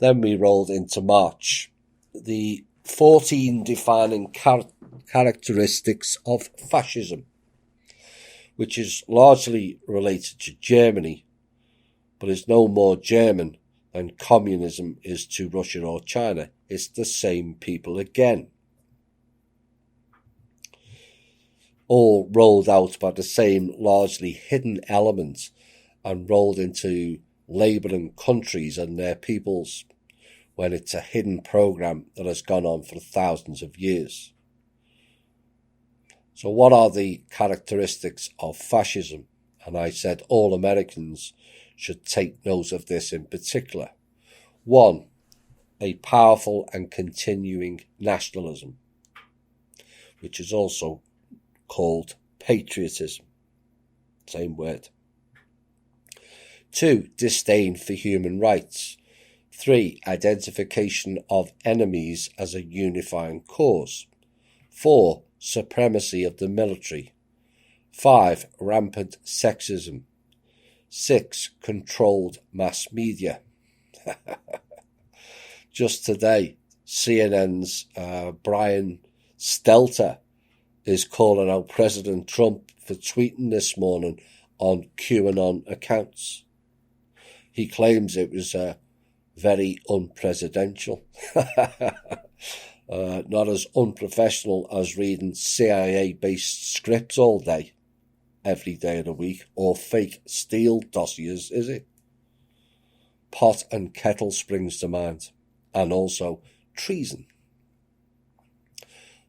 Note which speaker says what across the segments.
Speaker 1: Then we rolled into March. The 14 defining characteristics of fascism, which is largely related to Germany, but is no more German than communism is to Russia or China. It's the same people again. All rolled out by the same largely hidden elements and rolled into labelling countries and their peoples when it's a hidden program that has gone on for thousands of years. So what are the characteristics of fascism? And I said all Americans should take note of this in particular. 1, a powerful and continuing nationalism, which is also called patriotism. Same word. 2, disdain for human rights. 3, identification of enemies as a unifying cause. 4, supremacy of the military. 5, rampant sexism. 6, controlled mass media. Just today, CNN's Brian Stelter is calling out President Trump for tweeting this morning on QAnon accounts. He claims it was very unpresidential. Not as unprofessional as reading CIA-based scripts all day, every day of the week, or fake Steele dossiers, is it? Pot and kettle springs to mind, and also treason.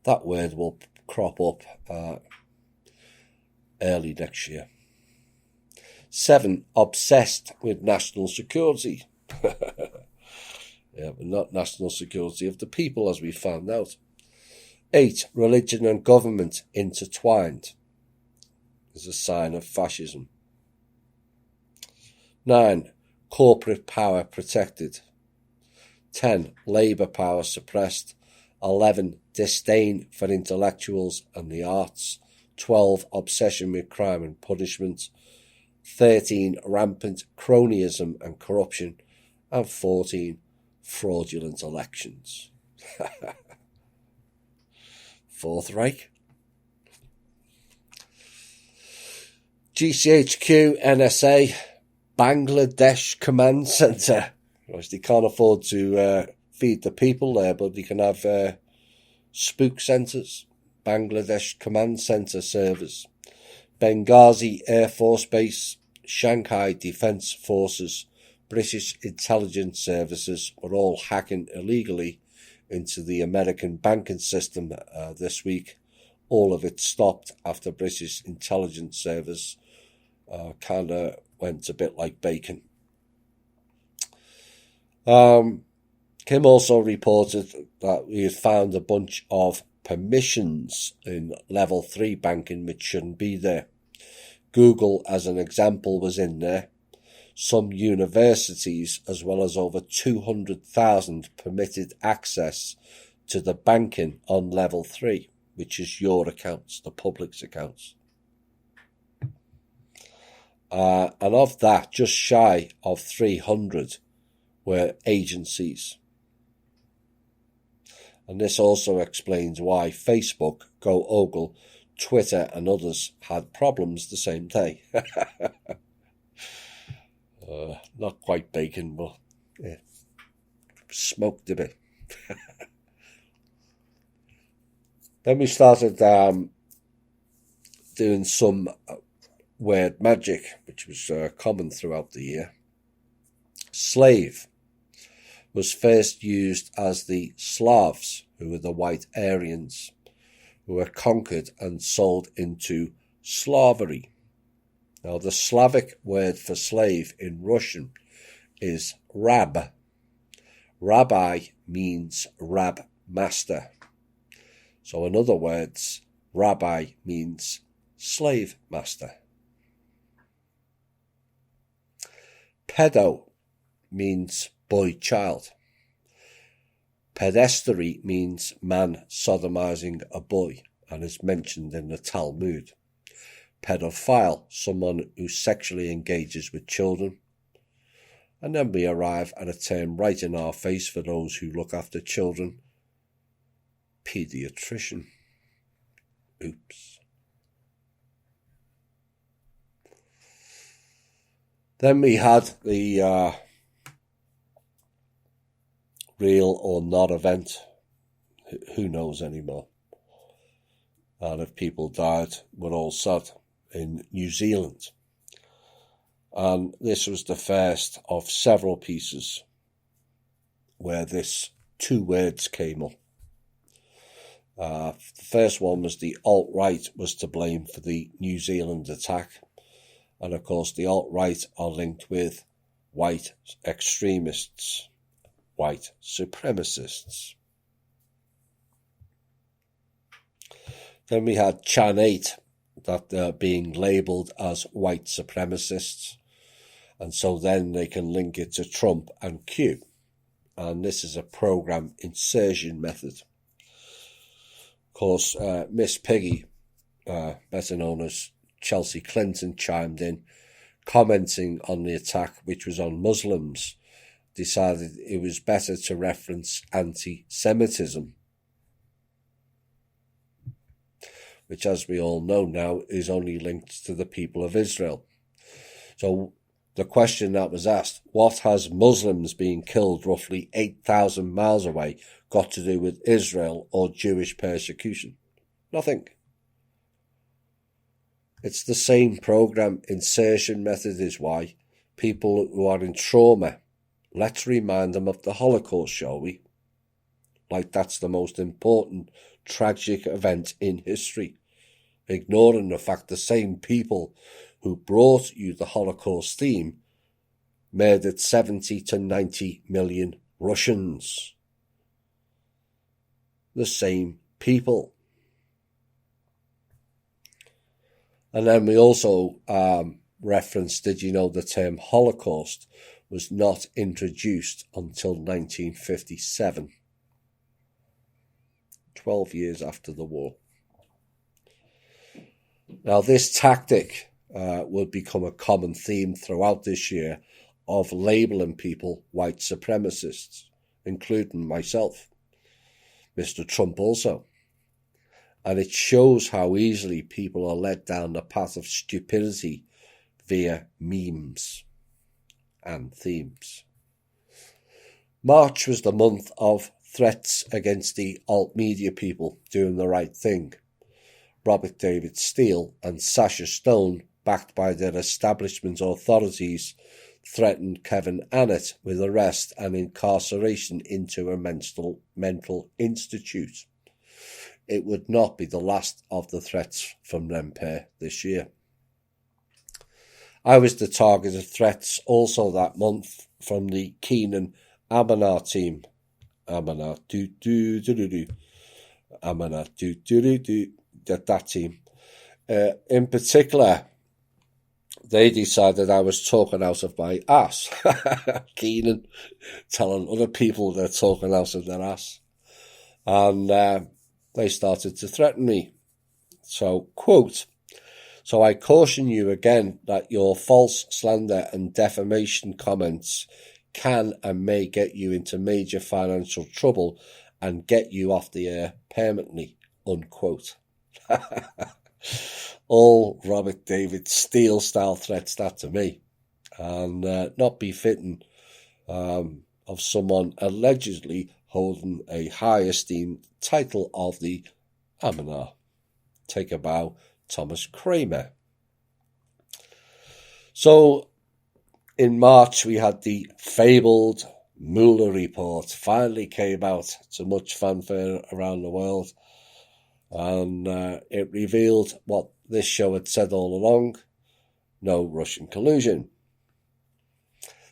Speaker 1: That word will crop up early next year. 7, obsessed with national security. Yeah, but not national security of the people, as we found out. 8, religion and government intertwined is a sign of fascism. 9, corporate power protected. 10, labour power suppressed. 11, disdain for intellectuals and the arts. 12, obsession with crime and punishment. 13, rampant cronyism and corruption. And 14, fraudulent elections. Fourth Reich. GCHQ, NSA, Bangladesh Command Centre. They can't afford to feed the people there, but they can have spook centres. Bangladesh Command Centre servers. Benghazi Air Force Base, Shanghai Defence Forces, British intelligence services were all hacking illegally into the American banking system this week. All of it stopped after British intelligence service kind of went a bit like bacon. Kim also reported that we had found a bunch of permissions in level 3 banking which shouldn't be there. Google, as an example, was in there. Some universities, as well as over 200,000 permitted access to the banking on level 3, which is your accounts, the public's accounts. And of that, just shy of 300 were agencies. And this also explains why Facebook, GoOgle, Twitter and others had problems the same day. Not quite bacon, but yeah, smoked a bit. Then we started doing some word magic, which was common throughout the year. Slave was first used as the Slavs, who were the white Aryans, who were conquered and sold into slavery. Now, the Slavic word for slave in Russian is rab. Rabbi means rab master. So in other words, rabbi means slave master. Pedo means boy child. Pedestery means man sodomizing a boy and is mentioned in the Talmud. Pedophile, someone who sexually engages with children. And then we arrive at a term right in our face for those who look after children: paediatrician. Oops. Then we had the real or not event. Who knows anymore? And if people died, we're all sad, in New Zealand. And this was the first of several pieces where this two words came up. The first one was the alt-right was to blame for the New Zealand attack. And of course the alt-right are linked with white extremists, white supremacists. Then we had Chan 8 that they're being labelled as white supremacists. And so then they can link it to Trump and Q. And this is a program insertion method. Of course, Miss Piggy, better known as Chelsea Clinton, chimed in, commenting on the attack, which was on Muslims, decided it was better to reference anti-Semitism, which, as we all know now, is only linked to the people of Israel. So the question that was asked, what has Muslims being killed roughly 8,000 miles away got to do with Israel or Jewish persecution? Nothing. It's the same program insertion method is why people who are in trauma, let's remind them of the Holocaust, shall we? Like that's the most important tragic event in history, ignoring the fact the same people who brought you the Holocaust theme murdered 70 to 90 million Russians. The same people. And then we also referenced, did you know the term Holocaust was not introduced until 1957, 12 years after the war. Now this tactic would become a common theme throughout this year of labelling people white supremacists, including myself, Mr. Trump also. And it shows how easily people are led down the path of stupidity via memes and themes. March was the month of threats against the alt-media people doing the right thing. Robert David Steele and Sasha Stone, backed by their establishment authorities, threatened Kevin Annett with arrest and incarceration into a mental institute. It would not be the last of the threats from them pair this year. I was the target of threats also that month from the Keenan Amana team. Amana that team. In particular, they decided I was talking out of my ass. Keenan telling other people they're talking out of their ass. And they started to threaten me. So, quote, "So I caution you again that your false slander and defamation comments can and may get you into major financial trouble and get you off the air permanently," unquote. All Robert David Steele style threats that to me, and not befitting of someone allegedly holding a high esteemed title of the Amana. Take a bow, Thomas Kramer. So in March we had the fabled Mueller report finally came out to much fanfare around the world, and it revealed what this show had said all along: no Russian collusion.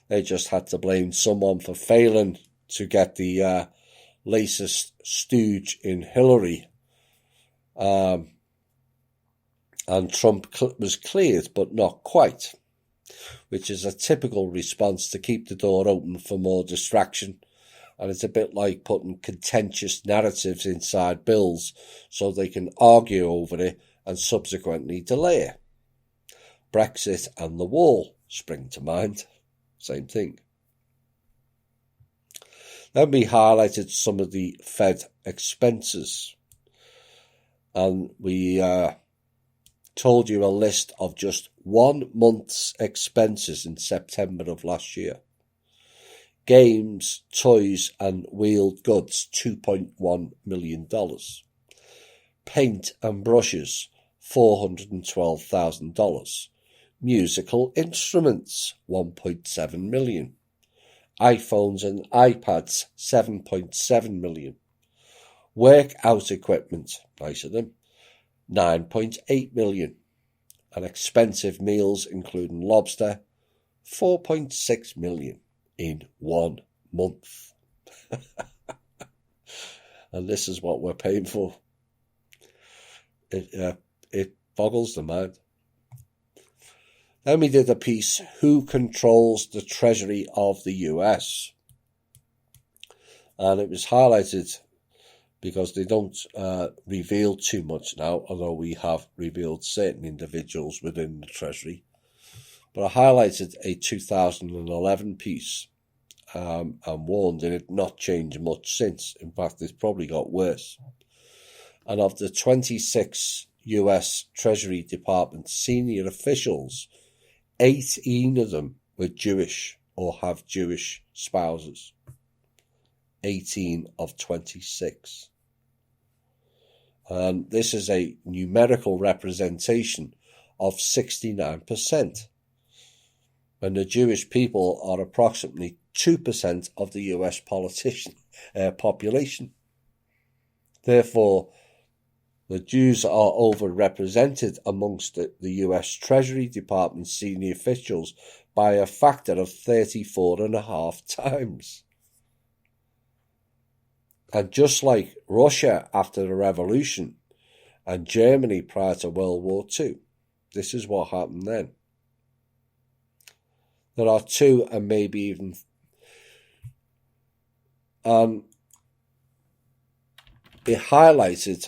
Speaker 1: They just had to blame someone for failing to get the latest stooge in Hillary. And Trump was cleared, but not quite, which is a typical response to keep the door open for more distraction. And it's a bit like putting contentious narratives inside bills so they can argue over it and subsequently delay it. Brexit and the wall spring to mind. Same thing. Then we highlighted some of the Fed expenses, and we told you a list of just 1 month's expenses in September of last year. Games, toys and wheeled goods, $2.1 million. Paint and brushes, $412,000. Musical instruments, $1.7 million. iPhones and iPads, $7.7 million. Workout equipment, nice of them, $9.8 million. And expensive meals, including lobster, $4.6 million in 1 month. And this is what we're paying for. It boggles the mind. Then we did a piece, Who Controls the Treasury of the US? And it was highlighted because they don't reveal too much now, although we have revealed certain individuals within the Treasury. But I highlighted a 2011 piece and warned that it had not changed much since. In fact, it's probably got worse. And of the 26 US Treasury Department senior officials, 18 of them were Jewish or have Jewish spouses. 18 of 26. And this is a numerical representation of 69%. When the Jewish people are approximately 2% of the US population. Therefore, the Jews are overrepresented amongst the US Treasury Department senior officials by a factor of 34.5 times. And just like Russia after the revolution and Germany prior to World War II, this is what happened then. There are 2 and maybe even it highlighted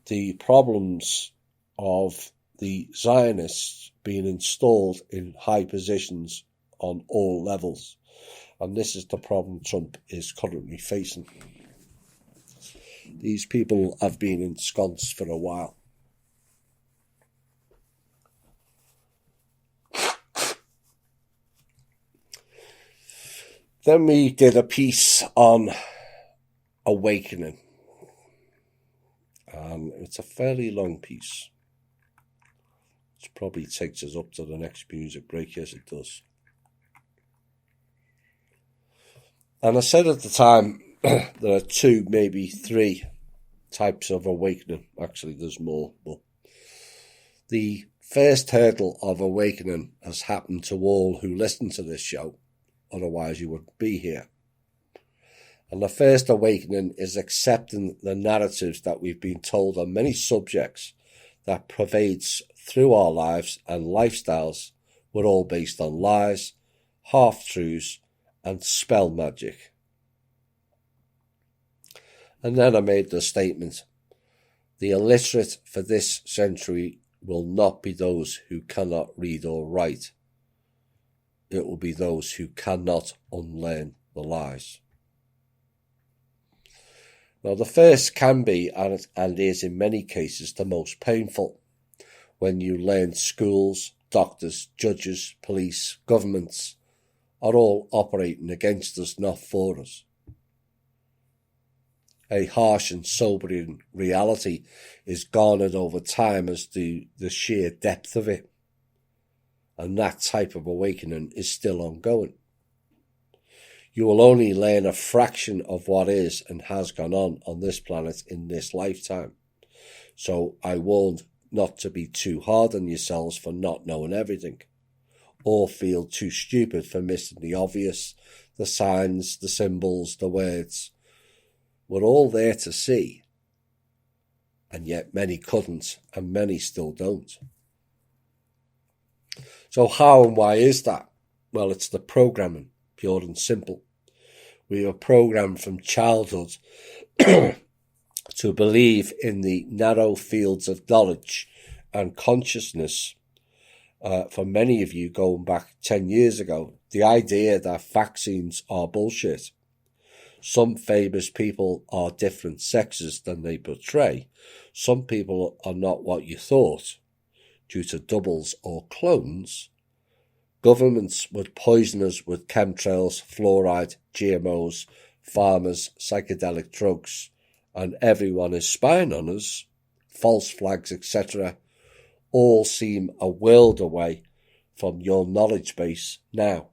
Speaker 1: the problems of the Zionists being installed in high positions on all levels. And this is the problem Trump is currently facing. These people have been ensconced for a while. Then we did a piece on awakening. It's a fairly long piece. It probably takes us up to the next music break. Yes, it does. And I said at the time, there are 2, maybe 3 types of awakening. Actually, there's more. But the first hurdle of awakening has happened to all who listen to this show. Otherwise, you wouldn't be here. And the first awakening is accepting the narratives that we've been told on many subjects that pervades through our lives and lifestyles were all based on lies, half-truths, and spell magic. And then I made the statement, the illiterate for this century will not be those who cannot read or write. It will be those who cannot unlearn the lies. Now, the first can be, and is in many cases, the most painful, when you learn schools, doctors, judges, police, governments are all operating against us, not for us. A harsh and sobering reality is garnered over time as the sheer depth of it. And that type of awakening is still ongoing. You will only learn a fraction of what is and has gone on this planet in this lifetime. So I warned not to be too hard on yourselves for not knowing everything, or feel too stupid for missing the obvious, the signs, the symbols, the words. We're all there to see, and yet many couldn't, and many still don't. So how and why is that? Well, it's the programming, pure and simple. We are programmed from childhood to believe in the narrow fields of knowledge and consciousness. For many of you, going back 10 years ago, the idea that vaccines are bullshit. Some famous people are different sexes than they portray. Some people are not what you thought, due to doubles or clones. Governments would poison us with chemtrails, fluoride, GMOs, farmers, psychedelic drugs, and everyone is spying on us, false flags, etc., all seem a world away from your knowledge base now.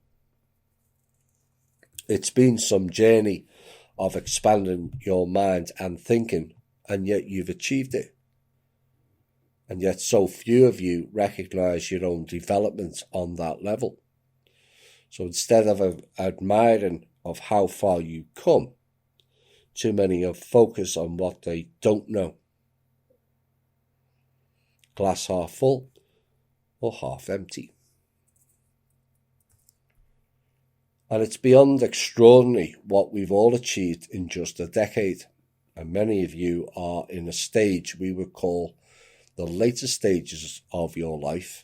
Speaker 1: It's been some journey of expanding your mind and thinking, and yet you've achieved it. And yet so few of you recognize your own development on that level. So instead of admiring of how far you come, too many are focused on what they don't know. Glass half full or half empty. And it's beyond extraordinary what we've all achieved in just a decade. And many of you are in a stage we would call the later stages of your life,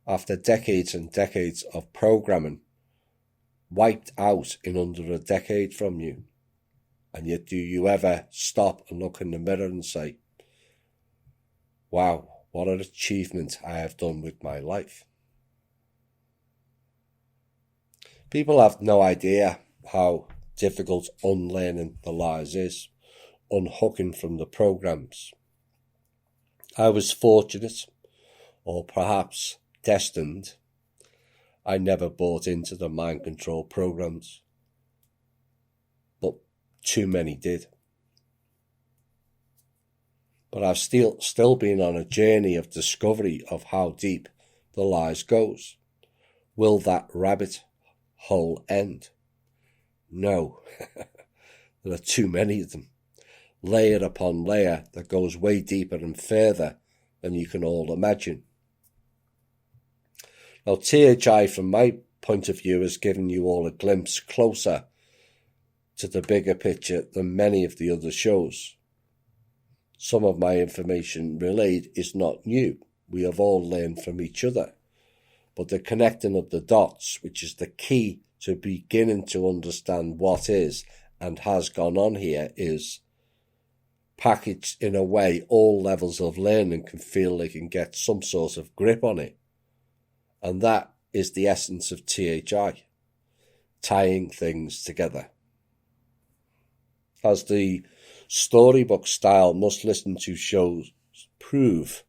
Speaker 1: after decades and decades of programming wiped out in under a decade from you. And yet do you ever stop and look in the mirror and say, wow, what an achievement I have done with my life? People have no idea how difficult unlearning the lies is, unhooking from the programs. I was fortunate, or perhaps destined. I never bought into the mind control programs, but too many did. But I've still been on a journey of discovery of how deep the lies goes. Will that rabbit hole end? No. There are too many of them, layer upon layer, that goes way deeper and further than you can all imagine. Now, THI, from my point of view, has given you all a glimpse closer to the bigger picture than many of the other shows. Some of my information relayed is not new. We have all learned from each other. But the connecting of the dots, which is the key to beginning to understand what is and has gone on here, is packaged in a way all levels of learning can feel they can get some sort of grip on it. And that is the essence of THI, tying things together. As the storybook style must listen to shows prove,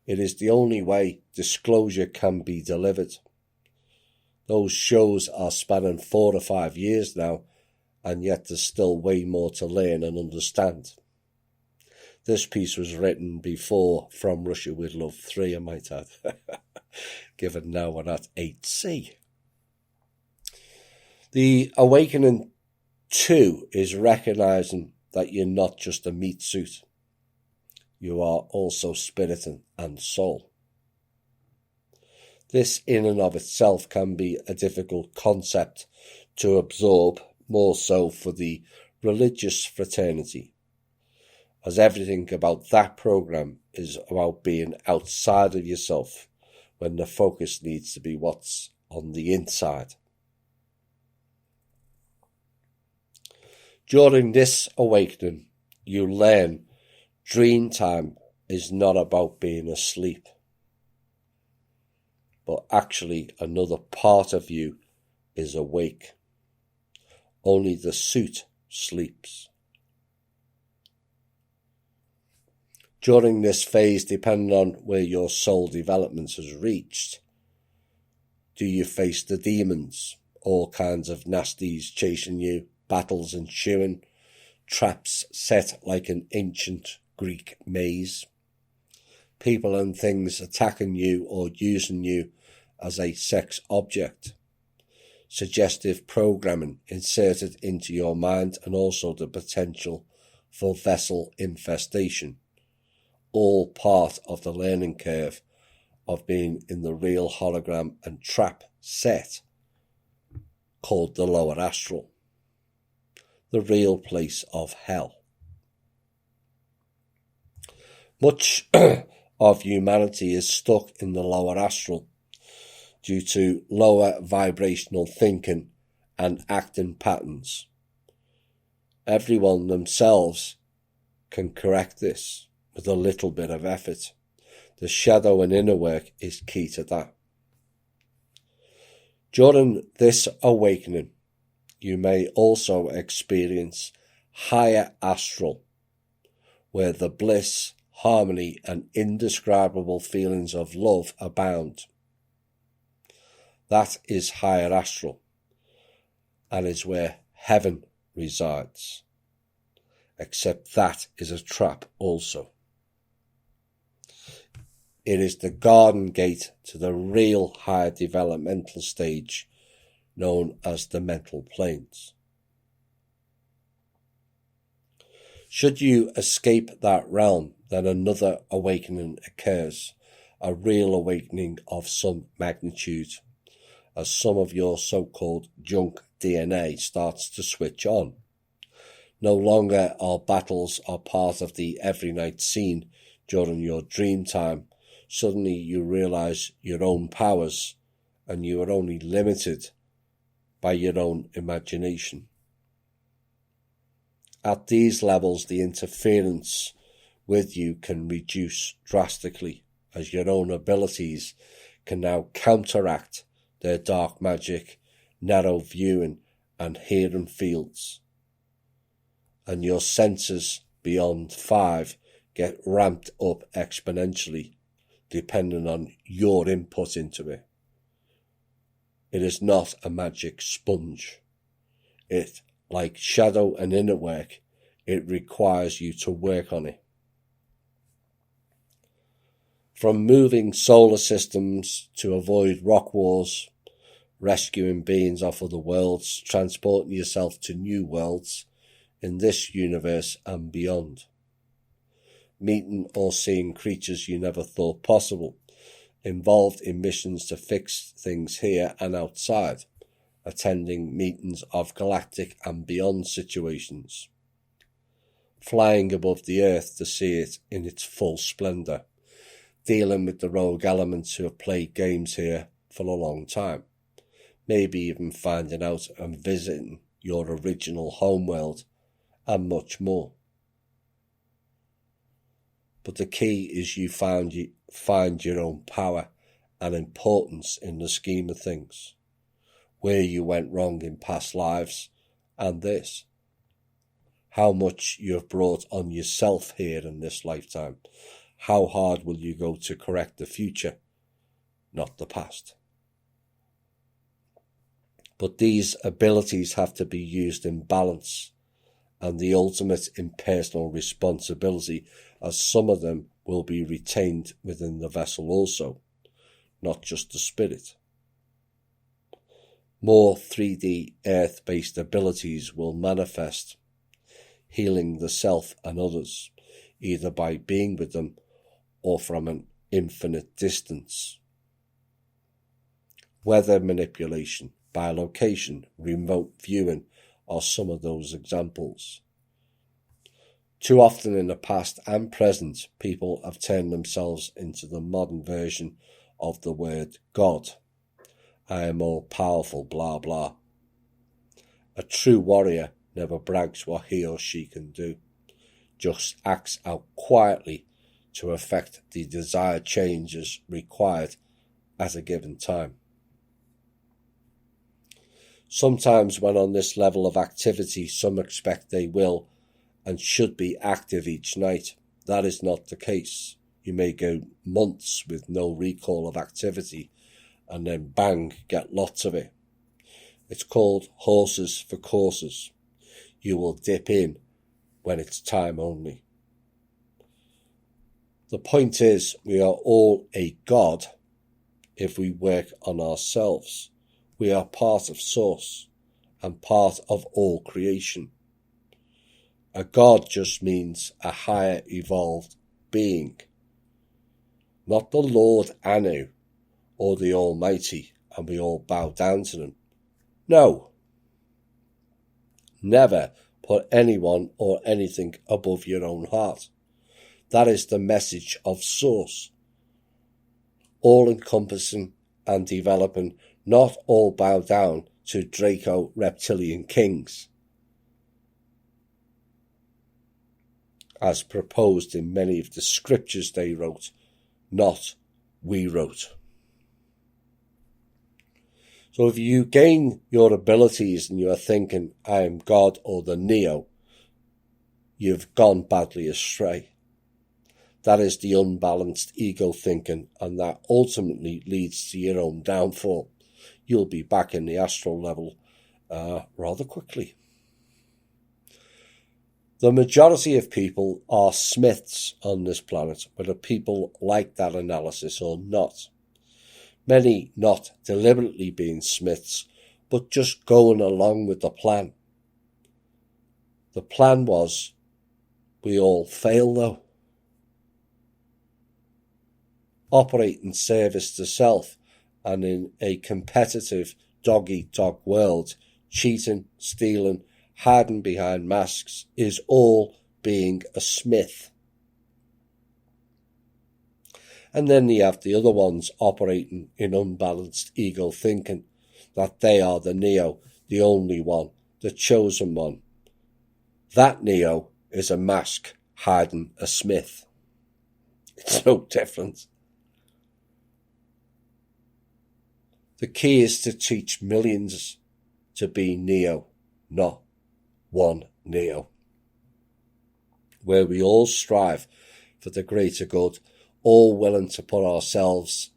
Speaker 1: it is the only way disclosure can be delivered. Those shows are spanning 4 or 5 years now, and yet there's still way more to learn and understand. This piece was written before From Russia with Love 3, I might add, given now we're at 8C. The awakening 2 is recognizing that you're not just a meat suit. You are also spirit and soul. This in and of itself can be a difficult concept to absorb, more so for the religious fraternity, as everything about that program is about being outside of yourself when the focus needs to be what's on the inside. During this awakening, you learn dream time is not about being asleep, but actually another part of you is awake. Only the suit sleeps. During this phase, depending on where your soul development has reached, do you face the demons, all kinds of nasties chasing you, battles ensuing, traps set like an ancient Greek maze, people and things attacking you or using you as a sex object, suggestive programming inserted into your mind, and also the potential for vessel infestation, all part of the learning curve of being in the real hologram and trap set called the lower astral, the real place of hell. Much of humanity is stuck in the lower astral due to lower vibrational thinking and acting patterns. Everyone themselves can correct this with a little bit of effort. The shadow and inner work is key to that. During this awakening, you may also experience higher astral, where the bliss, harmony, and indescribable feelings of love abound. That is higher astral, and is where heaven resides. Except that is a trap also. It is the garden gate to the real higher developmental stage, known as the mental planes. Should you escape that realm, then another awakening occurs, a real awakening of some magnitude, as some of your so-called junk DNA starts to switch on. No longer our battles are part of the every night scene during your dream time. Suddenly you realize your own powers, and you are only limited by your own imagination. At these levels, the interference with you can reduce drastically, as your own abilities can now counteract their dark magic, narrow viewing and hearing fields. And your senses beyond 5 get ramped up exponentially, depending on your input into it. It is not a magic sponge. It, like shadow and inner work, it requires you to work on it. From moving solar systems to avoid rock wars, rescuing beings off other worlds, transporting yourself to new worlds in this universe and beyond. Meeting or seeing creatures you never thought possible, involved in missions to fix things here and outside, attending meetings of galactic and beyond situations, flying above the earth to see it in its full splendour, dealing with the rogue elements who have played games here for a long time, maybe even finding out and visiting your original homeworld, and much more. But the key is you find your own power and importance in the scheme of things, where you went wrong in past lives, and this. How much you have brought on yourself here in this lifetime. How hard will you go to correct the future, not the past? But these abilities have to be used in balance, and the ultimate impersonal responsibility, as some of them will be retained within the vessel also, not just the spirit. More 3D earth-based abilities will manifest, healing the self and others, either by being with them or from an infinite distance. Weather manipulation, bilocation, remote viewing are some of those examples. Too often in the past and present, people have turned themselves into the modern version of the word God. I am all powerful, blah blah. A true warrior never brags what he or she can do, just acts out quietly to effect the desired changes required at a given time. Sometimes when on this level of activity, some expect they will and should be active each night. That is not the case. You may go months with no recall of activity and then bang, get lots of it. It's called horses for courses. You will dip in when it's time only. The point is, we are all a God if we work on ourselves. We are part of Source and part of all creation. A God just means a higher evolved being, not the Lord Anu or the Almighty, and we all bow down to them. No. Never put anyone or anything above your own heart. That is the message of Source. All-encompassing and developing, not all bow down to Draco reptilian kings. as proposed in many of the scriptures they wrote, not we wrote. So if you gain your abilities and you are thinking, I am God or the Neo, you've gone badly astray. That is the unbalanced ego thinking, and that ultimately leads to your own downfall. You'll be back in the astral level rather quickly. The majority of people are smiths on this planet, whether people like that analysis or not. Many not deliberately being smiths, but just going along with the plan. The plan was, we all fail though. Operate in service to self, and in a competitive dog-eat-dog world, cheating, stealing, hiding behind masks is all being a smith. And then you have the other ones operating in unbalanced ego thinking that they are the Neo, the only one, the chosen one. That Neo is a mask hiding a smith. It's no different. The key is to teach millions to be Neo, not one Neo, where we all strive for the greater good, all willing to put ourselves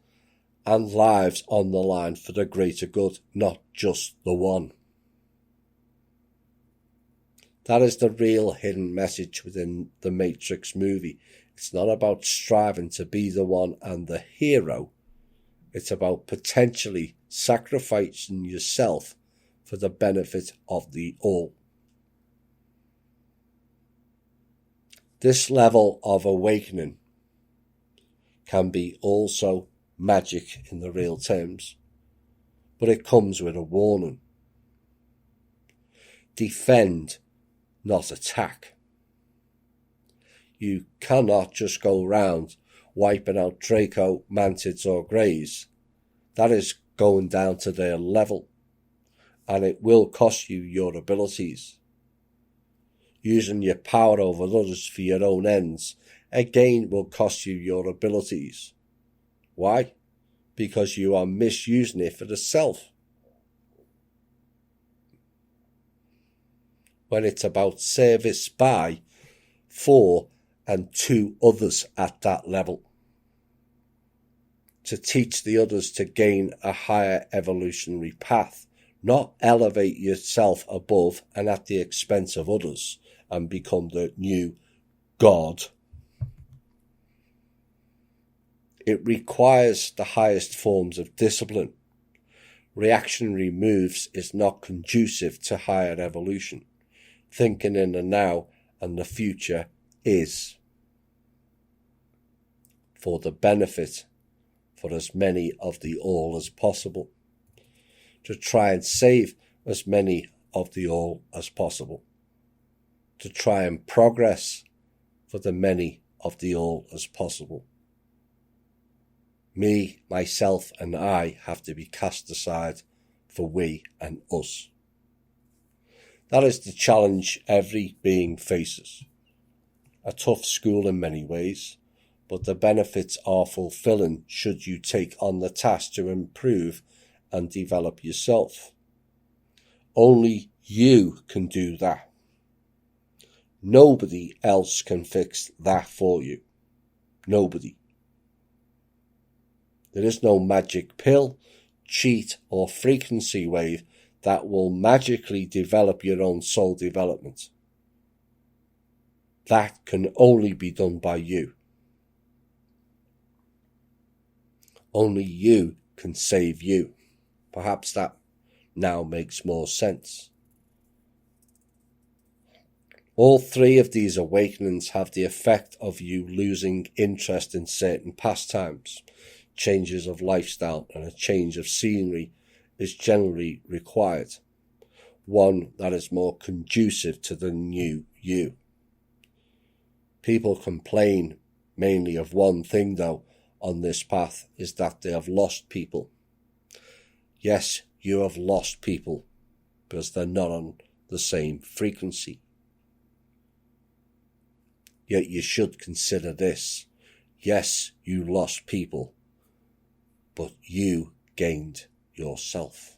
Speaker 1: and lives on the line for the greater good, not just the one. That is the real hidden message within the Matrix movie. It's not about striving to be the one and the hero. It's about potentially sacrificing yourself for the benefit of the all. This level of awakening can be also magic in the real terms, but it comes with a warning. Defend, not attack. You cannot just go round wiping out Draco, Mantids or Greys. That is going down to their level, and it will cost you your abilities. Using your power over others for your own ends, again, will cost you your abilities. Why? Because you are misusing it for the self. When it's about service by, for, and to others at that level. To teach the others to gain a higher evolutionary path, not elevate yourself above and at the expense of others and become the new God. It requires the highest forms of discipline. Reactionary moves is not conducive to higher evolution. Thinking in the now and the future is for the benefit for as many of the all as possible, to try and save as many of the all as possible, to try and progress for the many of the all as possible. Me, myself and I have to be cast aside for we and us. That is the challenge every being faces. A tough school in many ways, but the benefits are fulfilling should you take on the task to improve and develop yourself. Only you can do that. Nobody else can fix that for you. Nobody. There is no magic pill, cheat or frequency wave that will magically develop your own soul development. That can only be done by you. Only you can save you. Perhaps that now makes more sense. All three of these awakenings have the effect of you losing interest in certain pastimes. Changes of lifestyle and a change of scenery is generally required. One that is more conducive to the new you. People complain mainly of one thing though on this path, is that they have lost people. Yes, you have lost people because they're not on the same frequency. Yet you should consider this. Yes, you lost people, but you gained yourself.